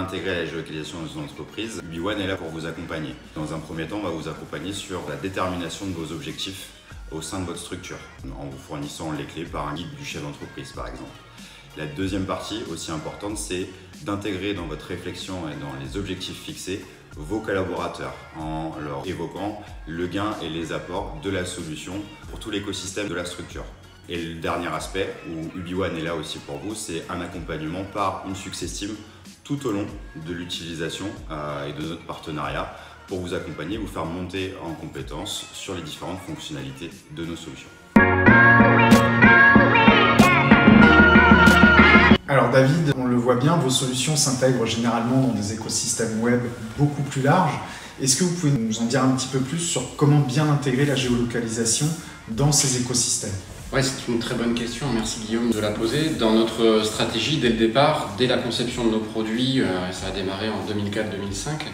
intégrer la géolocalisation dans une entreprise, UbiOne est là pour vous accompagner. Dans un premier temps, on va vous accompagner sur la détermination de vos objectifs au sein de votre structure, en vous fournissant les clés par un guide du chef d'entreprise par exemple. La deuxième partie, aussi importante, c'est d'intégrer dans votre réflexion et dans les objectifs fixés vos collaborateurs en leur évoquant le gain et les apports de la solution pour tout l'écosystème de la structure. Et le dernier aspect, où UbiOne est là aussi pour vous, c'est un accompagnement par une success team tout au long de l'utilisation et de notre partenariat pour vous accompagner, vous faire monter en compétences sur les différentes fonctionnalités de nos solutions. Alors David, on le voit bien, vos solutions s'intègrent généralement dans des écosystèmes web beaucoup plus larges. Est-ce que vous pouvez nous en dire un petit peu plus sur comment bien intégrer la géolocalisation dans ces écosystèmes ? Oui, c'est une très bonne question, merci Guillaume de la poser. Dans notre stratégie, dès le départ, dès la conception de nos produits, ça a démarré en 2004-2005,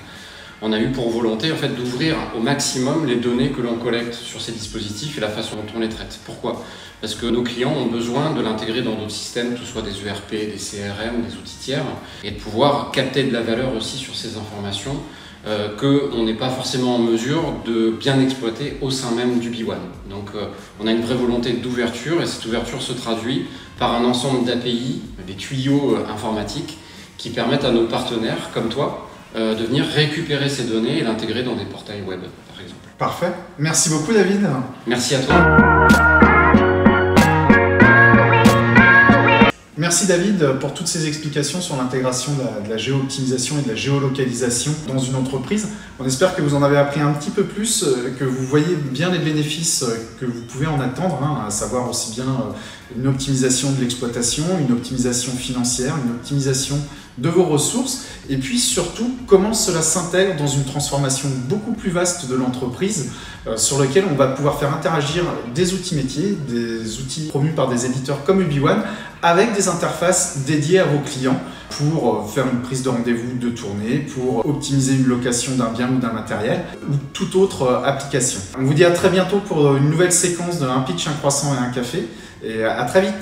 on a eu pour volonté en fait, d'ouvrir au maximum les données que l'on collecte sur ces dispositifs et la façon dont on les traite. Pourquoi ? Parce que nos clients ont besoin de l'intégrer dans d'autres systèmes, que ce soit des ERP, des CRM, des outils tiers, et de pouvoir capter de la valeur aussi sur ces informations qu'on n'est pas forcément en mesure de bien exploiter au sein même d'UbiOne. Donc on a une vraie volonté d'ouverture et cette ouverture se traduit par un ensemble d'API, des tuyaux informatiques qui permettent à nos partenaires comme toi de venir récupérer ces données et l'intégrer dans des portails web par exemple. Parfait. Merci beaucoup David. Merci à toi. Merci David pour toutes ces explications sur l'intégration de la géo-optimisation et de la géolocalisation dans une entreprise. On espère que vous en avez appris un petit peu plus, que vous voyez bien les bénéfices que vous pouvez en attendre, à savoir aussi bien une optimisation de l'exploitation, une optimisation financière, une optimisation de vos ressources, et puis surtout comment cela s'intègre dans une transformation beaucoup plus vaste de l'entreprise sur lequel on va pouvoir faire interagir des outils métiers, des outils promus par des éditeurs comme UbiOne, avec des interfaces dédiées à vos clients pour faire une prise de rendez-vous de tournée, pour optimiser une location d'un bien ou d'un matériel, ou toute autre application. On vous dit à très bientôt pour une nouvelle séquence de Un pitch, un croissant et un café, et à très vite.